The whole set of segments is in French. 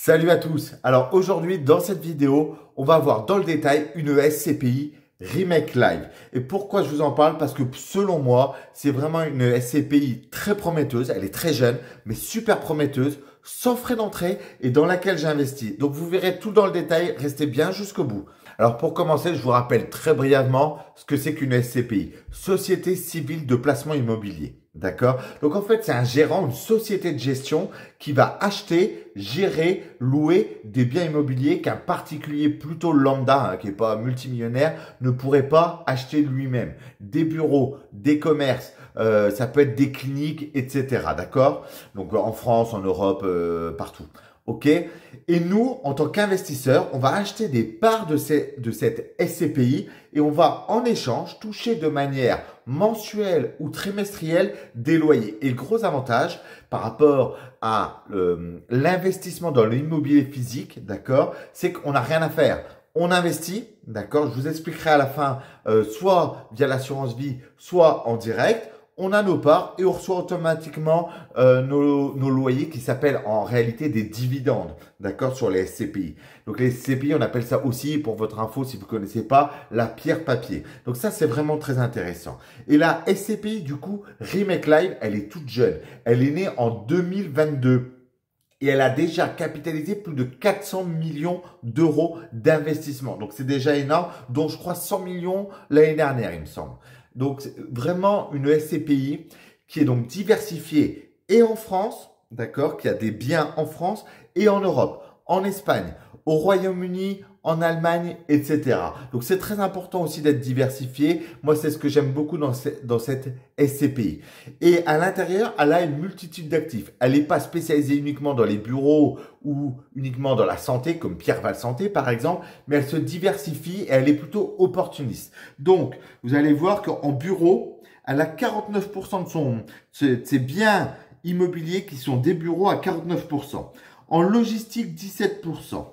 Salut à tous. Alors aujourd'hui, dans cette vidéo, on va voir dans le détail une SCPI Remake Live. Et pourquoi je vous en parle? Parce que selon moi, c'est vraiment une SCPI très prometteuse. Elle est très jeune, mais super prometteuse, sans frais d'entrée et dans laquelle j'ai investi. Donc vous verrez tout dans le détail. Restez bien jusqu'au bout. Alors pour commencer, je vous rappelle très brièvement ce que c'est qu'une SCPI. Société civile de placement immobilier. D'accord? Donc en fait, c'est un gérant, une société de gestion qui va acheter, gérer, louer des biens immobiliers qu'un particulier plutôt lambda, qui n'est pas multimillionnaire, ne pourrait pas acheter lui-même. Des bureaux, des commerces, ça peut être des cliniques, etc. D'accord? Donc en France, en Europe, partout. OK? Et nous, en tant qu'investisseurs, on va acheter des parts de cette SCPI et on va en échange toucher de manière mensuelle ou trimestrielle des loyers. Et le gros avantage par rapport à l'investissement dans l'immobilier physique, d'accord, c'est qu'on n'a rien à faire. On investit, d'accord, je vous expliquerai à la fin, soit via l'assurance vie, soit en direct. On a nos parts et on reçoit automatiquement nos loyers qui s'appellent en réalité des dividendes, d'accord, sur les SCPI. Donc les SCPI, on appelle ça aussi, pour votre info, si vous ne connaissez pas, la pierre papier. Donc ça, c'est vraiment très intéressant. Et la SCPI, du coup, Remake Live, elle est toute jeune. Elle est née en 2022. Et elle a déjà capitalisé plus de 400 millions d'euros d'investissement. Donc c'est déjà énorme, dont je crois 100 millions l'année dernière, il me semble. Donc, c'est vraiment une SCPI qui est donc diversifiée et en France, d'accord, qui a des biens en France et en Europe, en Espagne, au Royaume-Uni, en Allemagne, etc. Donc, c'est très important aussi d'être diversifié. Moi, c'est ce que j'aime beaucoup dans cette SCPI. Et à l'intérieur, elle a une multitude d'actifs. Elle n'est pas spécialisée uniquement dans les bureaux ou uniquement dans la santé, comme Pierre Val Santé, par exemple, mais elle se diversifie et elle est plutôt opportuniste. Donc, vous allez voir qu'en bureau, elle a 49% de ses biens immobiliers qui sont des bureaux à 49%. En logistique, 17%.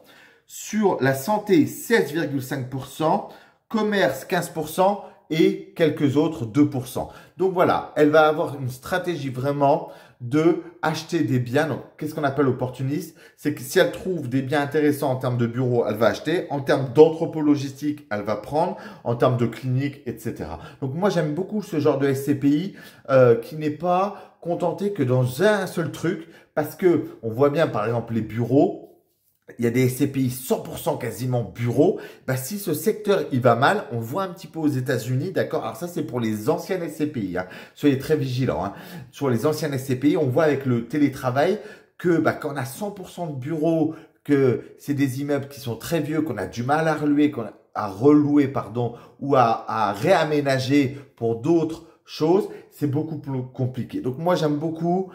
Sur la santé, 16,5%, commerce, 15% et quelques autres, 2%. Donc voilà, elle va avoir une stratégie vraiment de acheter des biens. Donc, qu'est-ce qu'on appelle opportuniste? C'est que si elle trouve des biens intéressants en termes de bureaux, elle va acheter. En termes d'anthropologistique, elle va prendre. En termes de clinique, etc. Donc moi, j'aime beaucoup ce genre de SCPI qui n'est pas contenté que dans un seul truc, parce que on voit bien, par exemple, les bureaux. Il y a des SCPI 100% quasiment bureaux. Bah, si ce secteur il va mal, on voit un petit peu aux États-Unis, d'accord. Alors ça c'est pour les anciennes SCPI. Hein. Soyez très vigilants. Hein. Sur les anciennes SCPI, on voit avec le télétravail que quand on a 100% de bureaux, que c'est des immeubles qui sont très vieux, qu'on a du mal à relouer, pardon, ou à réaménager pour d'autres choses, c'est beaucoup plus compliqué. Donc moi j'aime beaucoup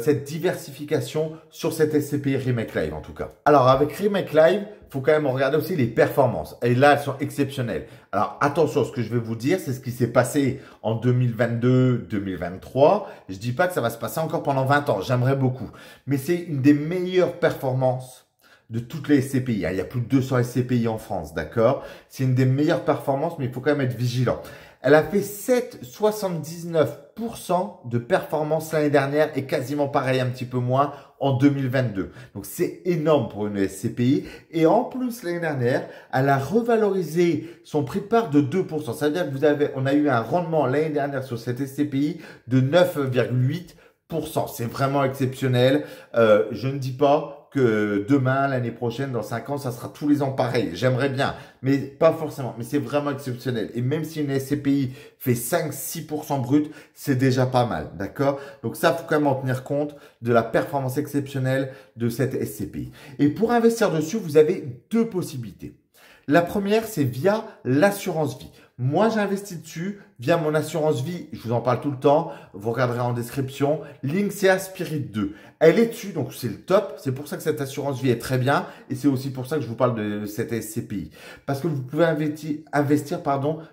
cette diversification sur cette SCPI Remake Live en tout cas. Alors avec Remake Live, il faut quand même regarder aussi les performances. Et là, elles sont exceptionnelles. Alors attention, ce que je vais vous dire, c'est ce qui s'est passé en 2022-2023. Je dis pas que ça va se passer encore pendant 20 ans, j'aimerais beaucoup. Mais c'est une des meilleures performances de toutes les SCPI. Il y a plus de 200 SCPI en France, d'accord? C'est une des meilleures performances, mais il faut quand même être vigilant. Elle a fait 7,79% de performance l'année dernière et quasiment pareil, un petit peu moins en 2022. Donc, c'est énorme pour une SCPI. Et en plus, l'année dernière, elle a revalorisé son prix de part de 2%. Ça veut dire que on a eu un rendement l'année dernière sur cette SCPI de 9,8%. C'est vraiment exceptionnel. Je ne dis pas que demain, l'année prochaine, dans 5 ans, ça sera tous les ans pareil. J'aimerais bien, mais pas forcément. Mais c'est vraiment exceptionnel. Et même si une SCPI fait 5-6% brut, c'est déjà pas mal, d'accord? Donc ça, faut quand même en tenir compte de la performance exceptionnelle de cette SCPI. Et pour investir dessus, vous avez deux possibilités. La première, c'est via l'assurance vie. Moi, j'investis dessus via mon assurance vie. Je vous en parle tout le temps. Vous regarderez en description. Linksea Spirit 2. Elle est dessus, donc c'est le top. C'est pour ça que cette assurance vie est très bien. Et c'est aussi pour ça que je vous parle de cette SCPI. Parce que vous pouvez investir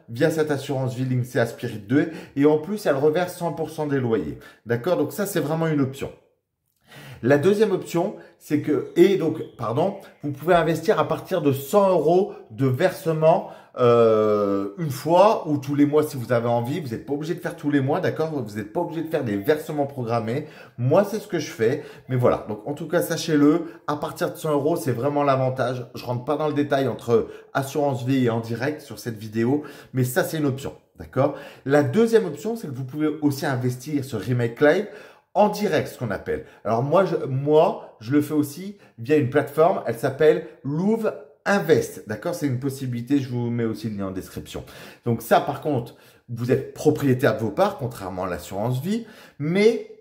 via cette assurance vie Linksea Spirit 2. Et en plus, elle reverse 100% des loyers. D'accord? Donc ça, c'est vraiment une option. La deuxième option, c'est que, vous pouvez investir à partir de 100 euros de versement une fois ou tous les mois si vous avez envie. Vous n'êtes pas obligé de faire tous les mois, d'accord? Vous n'êtes pas obligé de faire des versements programmés. Moi, c'est ce que je fais. Mais voilà, donc en tout cas, sachez-le, à partir de 100 euros, c'est vraiment l'avantage. Je rentre pas dans le détail entre assurance vie et en direct sur cette vidéo, mais ça, c'est une option, d'accord? La deuxième option, c'est que vous pouvez aussi investir sur Remake Live en direct, ce qu'on appelle. Alors moi, je le fais aussi via une plateforme. Elle s'appelle Louvre Invest, d'accord? C'est une possibilité, je vous mets aussi le lien en description. Donc ça, par contre, vous êtes propriétaire de vos parts, contrairement à l'assurance vie, mais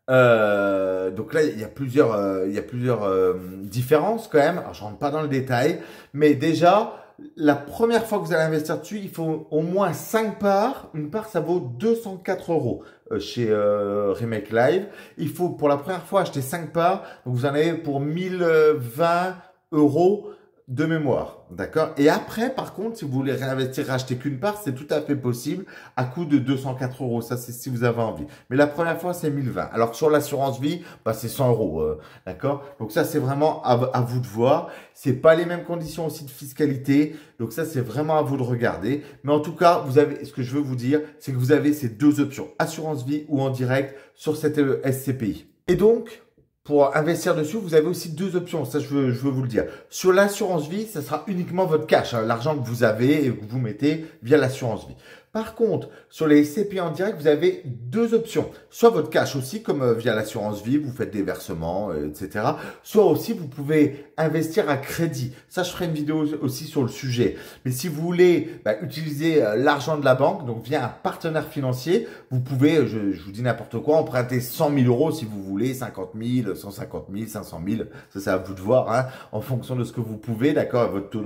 donc là, il y a plusieurs différences quand même. Alors, je rentre pas dans le détail, mais déjà, la première fois que vous allez investir dessus, il faut au moins 5 parts. Une part, ça vaut 204 euros chez Remake Live. Il faut pour la première fois acheter 5 parts. Donc, vous en avez pour 1020 euros de mémoire, d'accord? Et après, par contre, si vous voulez réinvestir, racheter qu'une part, c'est tout à fait possible à coût de 204 euros. Ça, c'est si vous avez envie. Mais la première fois, c'est 1020. Alors que sur l'assurance vie, bah, c'est 100 euros, d'accord? Donc ça, c'est vraiment à vous de voir. C'est pas les mêmes conditions aussi de fiscalité. Donc ça, c'est vraiment à vous de regarder. Mais en tout cas, ce que je veux vous dire, c'est que vous avez ces deux options, assurance vie ou en direct sur cette SCPI. Et donc, pour investir dessus, vous avez aussi deux options. Ça, je veux vous le dire. Sur l'assurance vie, ça sera uniquement votre cash, hein, l'argent que vous avez et que vous mettez via l'assurance vie. Par contre, sur les SCPI en direct, vous avez deux options. Soit votre cash aussi, comme via l'assurance vie, vous faites des versements, etc. Soit aussi, vous pouvez investir à crédit. Ça, je ferai une vidéo aussi sur le sujet. Mais si vous voulez utiliser l'argent de la banque, donc via un partenaire financier, vous pouvez, je vous dis n'importe quoi, emprunter 100 000 euros si vous voulez, 50 000, 150 000, 500 000. Ça, c'est à vous de voir, hein, en fonction de ce que vous pouvez, d'accord, votre taux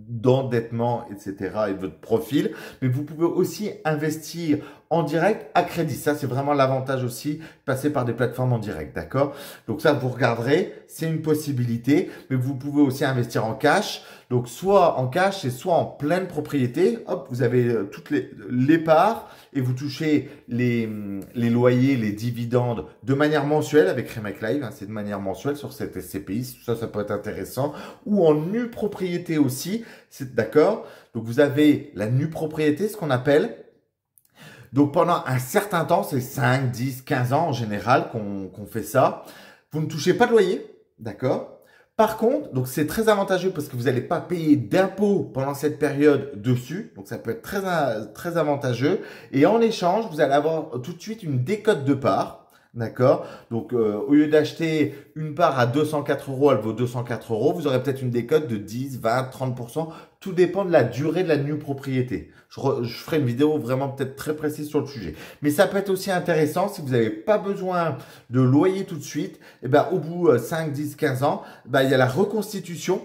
d'endettement, etc. et votre profil. Mais vous pouvez aussi investir en direct à crédit. Ça, c'est vraiment l'avantage aussi, passer par des plateformes en direct, d'accord? Donc ça, vous regarderez, c'est une possibilité, mais vous pouvez aussi investir en cash. Donc soit en cash et soit en pleine propriété. Hop, vous avez toutes les parts et vous touchez les loyers, les dividendes de manière mensuelle avec Remake Live. Hein, c'est de manière mensuelle sur cette SCPI. Ça peut être intéressant. Ou en nue propriété aussi. C'est d'accord. Donc vous avez la nue propriété, ce qu'on appelle. Donc pendant un certain temps, c'est 5, 10, 15 ans en général qu'on fait ça. Vous ne touchez pas de loyer, d'accord? Par contre, donc c'est très avantageux parce que vous n'allez pas payer d'impôts pendant cette période dessus. Donc ça peut être très avantageux. Et en échange, vous allez avoir tout de suite une décote de part. D'accord? Donc, au lieu d'acheter une part à 204 euros, elle vaut 204 euros. Vous aurez peut-être une décote de 10, 20, 30%. Tout dépend de la durée de la nue propriété. Je ferai une vidéo vraiment peut-être très précise sur le sujet. Mais ça peut être aussi intéressant si vous n'avez pas besoin de loyer tout de suite. Et ben, au bout 5, 10, 15 ans, ben, il y a la reconstitution.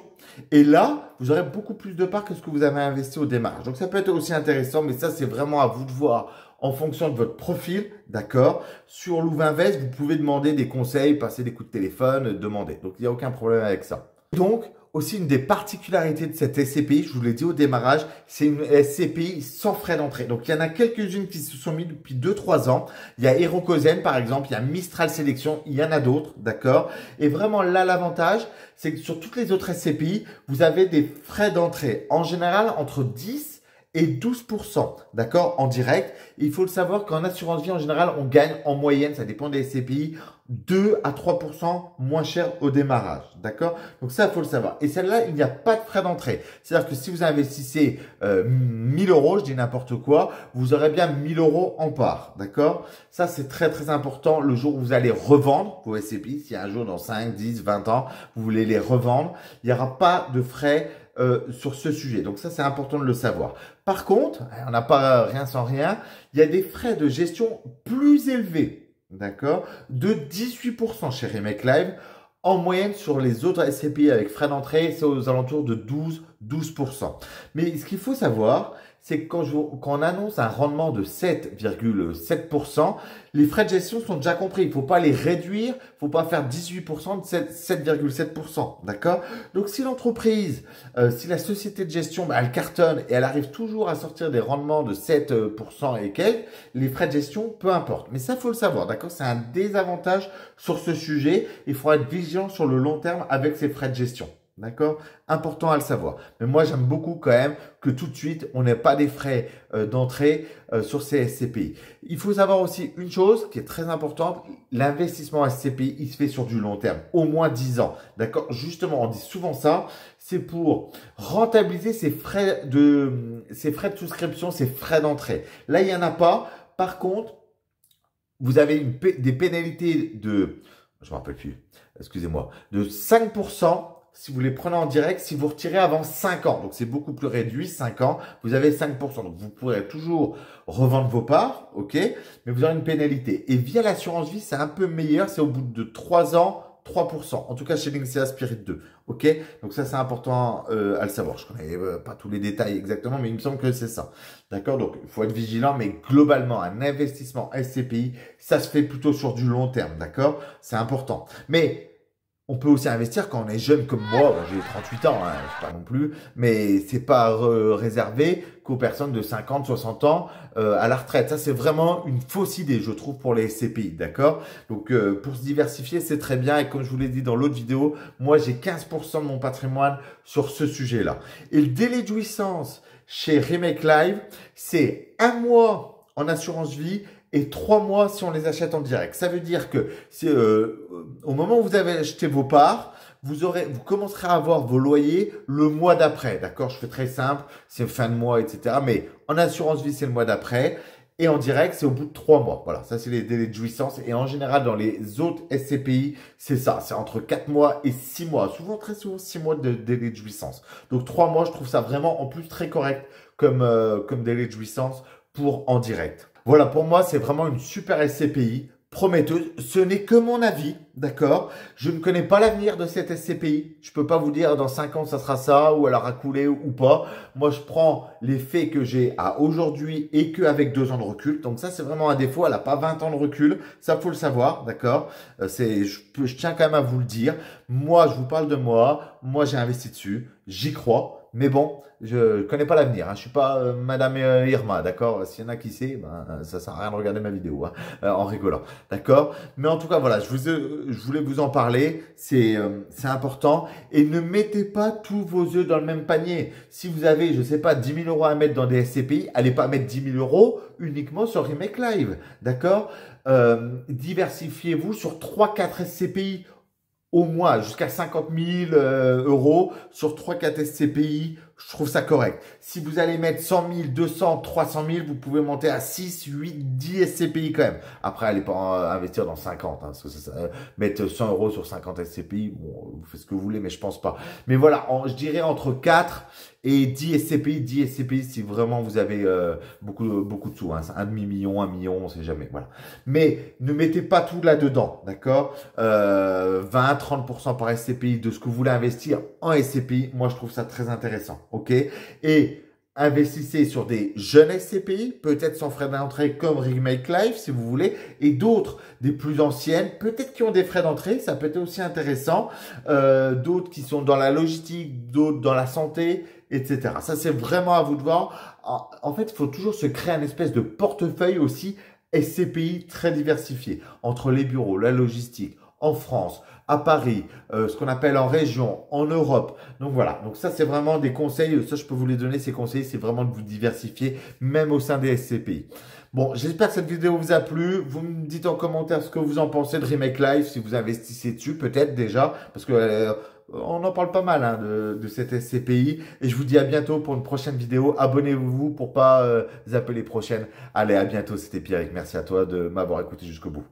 Et là, vous aurez beaucoup plus de parts que ce que vous avez investi au démarrage. Donc, ça peut être aussi intéressant, mais ça, c'est vraiment à vous de voir en fonction de votre profil, d'accord? Sur Louvre Invest, vous pouvez demander des conseils, passer des coups de téléphone, demander. Donc, il n'y a aucun problème avec ça. Donc, aussi une des particularités de cette SCPI, je vous l'ai dit au démarrage, c'est une SCPI sans frais d'entrée. Donc, il y en a quelques-unes qui se sont mis depuis 2-3 ans. Il y a Hérocosen, par exemple, il y a Mistral Sélection, il y en a d'autres, d'accord? Et vraiment, là, l'avantage, c'est que sur toutes les autres SCPI, vous avez des frais d'entrée. En général, entre 10 et 12%, d'accord, en direct. Et il faut le savoir qu'en assurance vie, en général, on gagne en moyenne, ça dépend des SCPI, 2 à 3% moins cher au démarrage, d'accord? Donc ça, il faut le savoir. Et celle-là, il n'y a pas de frais d'entrée. C'est-à-dire que si vous investissez 1000 euros, je dis n'importe quoi, vous aurez bien 1000 euros en part, d'accord? Ça, c'est très, très important le jour où vous allez revendre vos SCPI. Si un jour, dans 5, 10, 20 ans, vous voulez les revendre, il n'y aura pas de frais sur ce sujet. Donc ça, c'est important de le savoir. Par contre, on n'a pas rien sans rien, il y a des frais de gestion plus élevés, d'accord, de 18% chez Remake Live. En moyenne, sur les autres SCPI avec frais d'entrée, c'est aux alentours de 12%. Mais ce qu'il faut savoir, c'est que quand on annonce un rendement de 7,7%, les frais de gestion sont déjà compris. Il ne faut pas les réduire, il ne faut pas faire 18% de 7,7%. D'accord? Donc, si l'entreprise, si la société de gestion, elle cartonne et elle arrive toujours à sortir des rendements de 7% et quelques, les frais de gestion, peu importe. Mais ça, il faut le savoir. D'accord? C'est un désavantage sur ce sujet. Il faudra être vigilant sur le long terme avec ces frais de gestion. D'accord? Important à le savoir. Mais moi, j'aime beaucoup quand même que tout de suite, on n'ait pas des frais d'entrée sur ces SCPI. Il faut savoir aussi une chose qui est très importante. L'investissement SCPI, il se fait sur du long terme, au moins 10 ans. D'accord? Justement, on dit souvent ça. C'est pour rentabiliser ces frais de souscription, ces frais d'entrée. Là, il n'y en a pas. Par contre, vous avez des pénalités je ne me rappelle plus, excusez-moi, de 5%. Si vous les prenez en direct, si vous retirez avant 5 ans. Donc, c'est beaucoup plus réduit, 5 ans. Vous avez 5%. Donc, vous pourrez toujours revendre vos parts, ok? Mais vous aurez une pénalité. Et via l'assurance vie, c'est un peu meilleur. C'est au bout de 3 ans, 3%. En tout cas, chez Linksea Spirit 2. Ok? Donc, ça, c'est important à le savoir. Je connais pas tous les détails exactement, mais il me semble que c'est ça. D'accord? Donc, il faut être vigilant. Mais globalement, un investissement SCPI, ça se fait plutôt sur du long terme. D'accord? C'est important. Mais on peut aussi investir quand on est jeune comme moi. Bon, j'ai 38 ans, hein, je sais pas non plus, mais c'est pas réservé qu'aux personnes de 50, 60 ans à la retraite. Ça, c'est vraiment une fausse idée, je trouve, pour les SCPI, d'accord? Donc, pour se diversifier, c'est très bien. Et comme je vous l'ai dit dans l'autre vidéo, moi, j'ai 15% de mon patrimoine sur ce sujet-là. Et le délai de jouissance chez Remake Live, c'est 1 mois en assurance vie et 3 mois si on les achète en direct. Ça veut dire que au moment où vous avez acheté vos parts, vous commencerez à avoir vos loyers le mois d'après. D'accord? Je fais très simple, c'est fin de mois, etc. Mais en assurance vie, c'est le mois d'après. Et en direct, c'est au bout de 3 mois. Voilà, ça, c'est les délais de jouissance. Et en général, dans les autres SCPI, c'est ça. C'est entre 4 mois et 6 mois. Très souvent, 6 mois de délai de jouissance. Donc, 3 mois, je trouve ça vraiment, en plus, très correct comme délai de jouissance pour en direct. Voilà, pour moi, c'est vraiment une super SCPI prometteuse. Ce n'est que mon avis, d'accord? Je ne connais pas l'avenir de cette SCPI. Je peux pas vous dire dans 5 ans, ça sera ça, ou elle aura coulé ou pas. Moi, je prends les faits que j'ai à aujourd'hui et qu'avec 2 ans de recul. Donc ça, c'est vraiment un défaut. Elle n'a pas 20 ans de recul. Ça, faut le savoir, d'accord? Je tiens quand même à vous le dire. Moi, je vous parle de moi. Moi, j'ai investi dessus. J'y crois. Mais bon, je connais pas l'avenir. Hein. Je suis pas Madame Irma, d'accord? S'il y en a qui sait, ben, ça sert à rien de regarder ma vidéo hein, en rigolant, d'accord? Mais en tout cas, voilà, je voulais vous en parler. C'est important. Et ne mettez pas tous vos œufs dans le même panier. Si vous avez, je sais pas, 10 000 euros à mettre dans des SCPI, allez pas mettre 10 000 euros uniquement sur Remake Live, d'accord? Diversifiez-vous sur 3-4 SCPI. Au moins jusqu'à 50 000 euros sur 3-4 SCPI, je trouve ça correct. Si vous allez mettre 100 000, 200, 300 000, vous pouvez monter à 6, 8, 10 SCPI quand même. Après, allez pas investir dans 50. Hein, parce que mettre 100 euros sur 50 SCPI, bon, vous faites ce que vous voulez, mais je pense pas. Mais voilà, je dirais entre 4 et 10 SCPI, 10 SCPI si vraiment vous avez beaucoup de sous. Hein, un demi-million, 1 million, on sait jamais. Voilà. Mais ne mettez pas tout là-dedans, d'accord 20-30% par SCPI de ce que vous voulez investir en SCPI, moi je trouve ça très intéressant, ok? Et investissez sur des jeunes SCPI, peut-être sans frais d'entrée comme Remake Live si vous voulez, et d'autres, des plus anciennes, peut-être qui ont des frais d'entrée, ça peut être aussi intéressant, d'autres qui sont dans la logistique, d'autres dans la santé, etc. Ça c'est vraiment à vous de voir. En fait, il faut toujours se créer un espèce de portefeuille aussi SCPI très diversifié entre les bureaux, la logistique, en France, à Paris, ce qu'on appelle en région, en Europe. Donc voilà, donc ça c'est vraiment des conseils, ça je peux vous les donner, ces conseils, c'est vraiment de vous diversifier, même au sein des SCPI. Bon, j'espère que cette vidéo vous a plu. Vous me dites en commentaire ce que vous en pensez de Remake Live, si vous investissez dessus, peut-être déjà, parce que on en parle pas mal hein, de cette SCPI. Et je vous dis à bientôt pour une prochaine vidéo. Abonnez-vous pour pas zapper les prochaines. Allez, à bientôt, c'était Pierrick. Merci à toi de m'avoir écouté jusqu'au bout.